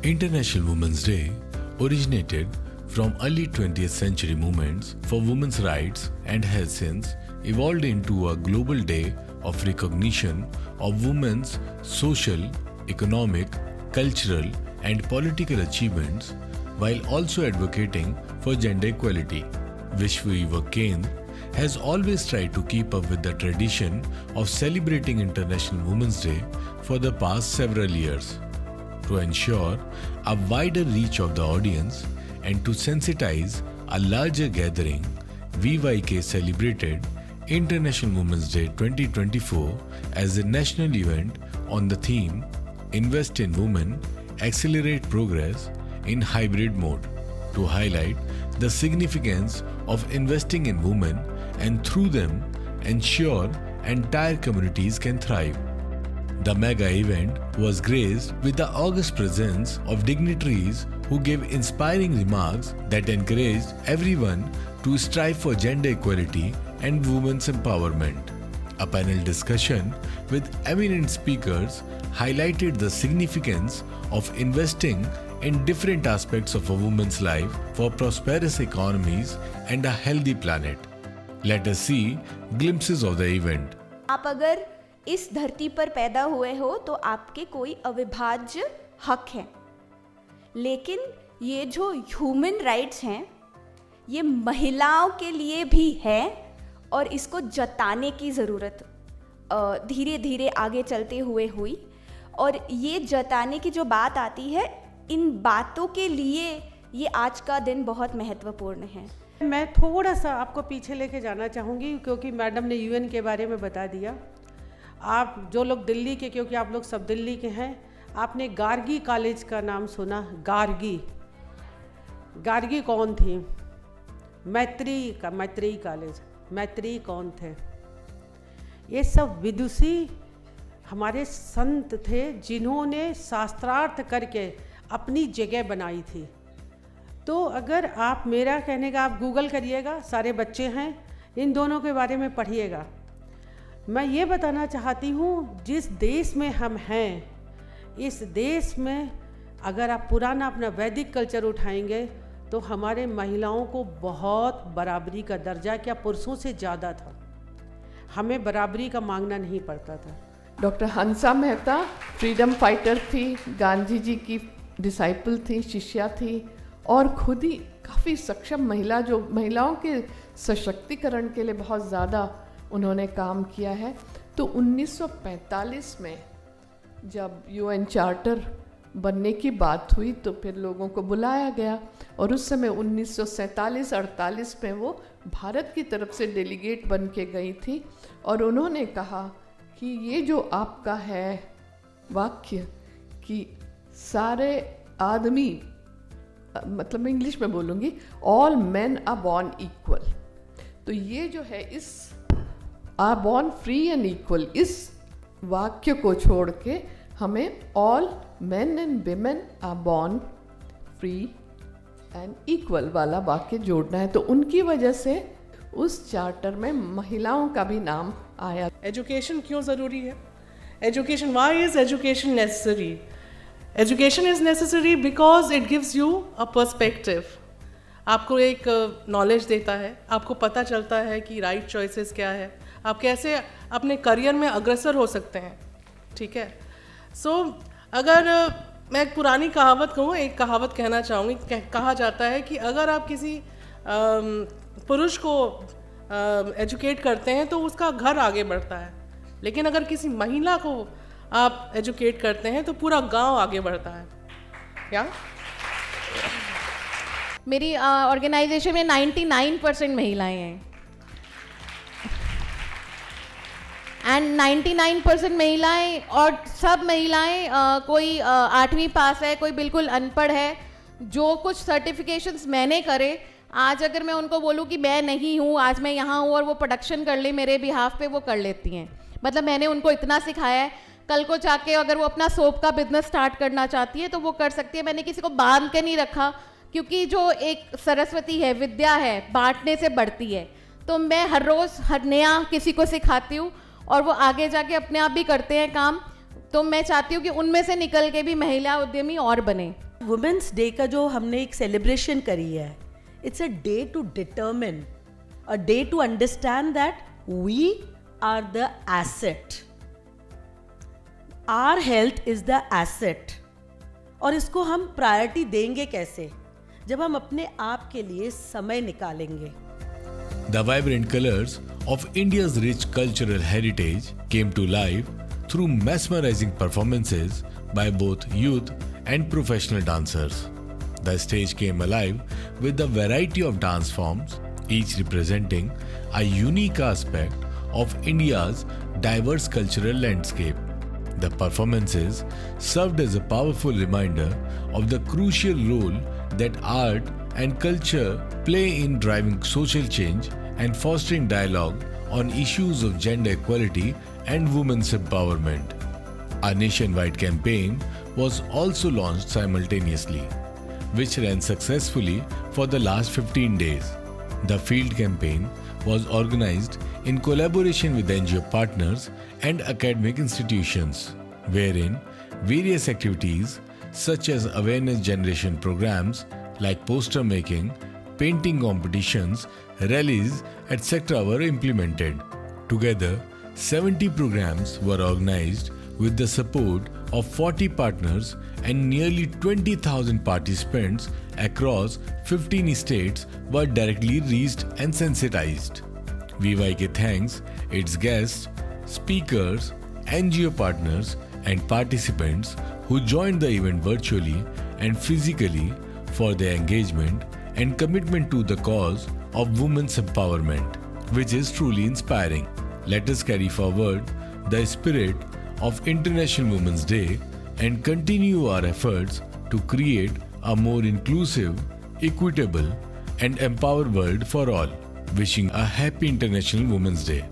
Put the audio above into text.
International Women's Day originated from early 20th century movements for women's rights and has since evolved into a global day of recognition of women's social, economic, cultural, and political achievements while also advocating for gender equality. Vishwa Yuva Kendra has always tried to keep up with the tradition of celebrating International Women's Day for the past several years. To ensure a wider reach of the audience and to sensitize a larger gathering, VYK celebrated International Women's Day 2024 as a national event on the theme Invest in Women, Accelerate Progress in Hybrid Mode to highlight the significance of investing in women and through them ensure entire communities can thrive. The mega event was graced with the august presence of dignitaries who gave inspiring remarks that encouraged everyone to strive for gender equality and women's empowerment. A panel discussion with eminent speakers highlighted the significance of investing in different aspects of a woman's life for prosperous economies and a healthy planet. Let us see glimpses of the event. आप अगर इस धरती पर पैदा हुए हो तो आपके कोई अविभाज्य हक है, लेकिन ये जो ह्यूमन राइट्स हैं ये महिलाओं के लिए भी है और इसको जताने की ज़रूरत धीरे धीरे आगे चलते हुए हुई। और ये जताने की जो बात आती है, इन बातों के लिए ये आज का दिन बहुत महत्वपूर्ण है। मैं थोड़ा सा आपको पीछे लेके जाना चाहूँगी क्योंकि मैडम ने यूएन के बारे में बता दिया। आप जो लोग दिल्ली के, क्योंकि आप लोग सब दिल्ली के हैं, आपने गार्गी कॉलेज का नाम सुना। गार्गी कौन थी? मैत्री कॉलेज। मैत्री कौन थे? ये सब विदुषी हमारे संत थे जिन्होंने शास्त्रार्थ करके अपनी जगह बनाई थी। तो अगर आप, मेरा कहने का, आप गूगल करिएगा, सारे बच्चे हैं, इन दोनों के बारे में पढ़िएगा। मैं ये बताना चाहती हूँ, जिस देश में हम हैं, इस देश में अगर आप पुराना अपना वैदिक कल्चर उठाएंगे तो हमारे महिलाओं को बहुत बराबरी का दर्जा, क्या पुरुषों से ज़्यादा था। हमें बराबरी का मांगना नहीं पड़ता था। Doctor Hansa Mehta freedom fighter थी, गांधी जी की डिसाइपल थी, शिष्या थी और खुद ही काफ़ी सक्षम महिला, जो महिलाओं के सशक्तिकरण के लिए बहुत ज़्यादा उन्होंने काम किया है। तो 1945 में जब यूएन चार्टर बनने की बात हुई तो फिर लोगों को बुलाया गया और उस समय 1947-48 में वो भारत की तरफ से डेलीगेट बन के गई थी और उन्होंने कहा कि ये जो आपका है वाक्य कि सारे आदमी, मतलब मैं इंग्लिश में बोलूँगी, all men are born equal, तो ये जो है इस are born free and equal, इस वाक्य को छोड़ के हमें all men and women are born free and equal वाला वाक्य जोड़ना है। तो उनकी वजह से उस चार्टर में महिलाओं का भी नाम आया। एजुकेशन क्यों ज़रूरी है? Education, why is education necessary? Education is necessary because it gives you a perspective. आपको एक नॉलेज देता है, आपको पता चलता है कि राइट चॉइसेस क्या है, आप कैसे अपने करियर में अग्रसर हो सकते हैं। ठीक है, सो अगर मैं एक पुरानी कहावत कहूँ, एक कहावत कहना चाहूँगी। कहा जाता है कि अगर आप किसी पुरुष को एजुकेट करते हैं तो उसका घर आगे बढ़ता है, लेकिन अगर किसी महिला को आप एजुकेट करते हैं तो पूरा गांव आगे बढ़ता है। क्या? मेरी ऑर्गेनाइजेशन में 99% महिलाएं हैं एंड 99% महिलाएं, और सब महिलाएं कोई 8वीं पास है, कोई बिल्कुल अनपढ़ है। जो कुछ सर्टिफिकेशंस मैंने करे, आज अगर मैं उनको बोलूँ कि मैं नहीं हूँ, आज मैं यहाँ हूँ, और वो प्रोडक्शन कर ले मेरे बिहाफ पे, वो कर लेती हैं। मतलब मैंने उनको इतना सिखाया है, कल को जाके अगर वो अपना सोप का बिजनेस स्टार्ट करना चाहती है तो वो कर सकती है। मैंने किसी को बांध के नहीं रखा, क्योंकि जो एक सरस्वती है, विद्या है, बांटने से बढ़ती है। तो मैं हर रोज़ हर नया किसी को सिखाती हूँ और वो आगे जाके अपने आप भी करते हैं काम। तो मैं चाहती हूँ कि उनमें से निकल के भी महिला उद्यमी और बने। वुमेंस डे का जो हमने एक सेलिब्रेशन करी है, it's a day to determine, a day to understand that we are the asset, our health is the asset. और इसको हम प्रायोरिटी देंगे कैसे? जब हम अपने आप के लिए समय निकालेंगे। The vibrant colors of India's rich cultural heritage came to life through mesmerizing performances by both youth and professional dancers. The stage came alive with a variety of dance forms, each representing a unique aspect of India's diverse cultural landscape. The performances served as a powerful reminder of the crucial role that art and culture play in driving social change and fostering dialogue on issues of gender equality and women's empowerment. A nationwide campaign was also launched simultaneously, which ran successfully for the last 15 days. The field campaign was organized in collaboration with NGO partners and academic institutions, wherein various activities such as awareness generation programs like poster making, painting competitions, rallies, etc. were implemented. Together, 70 programs were organized with the support of 40 partners and nearly 20,000 participants across 15 states were directly reached and sensitized. VYK thanks its guests, speakers, NGO partners and participants who joined the event virtually and physically for their engagement and commitment to the cause of women's empowerment, which is truly inspiring. Let us carry forward the spirit of International Women's Day and continue our efforts to create a more inclusive, equitable, and empowered world for all. Wishing a happy International Women's Day.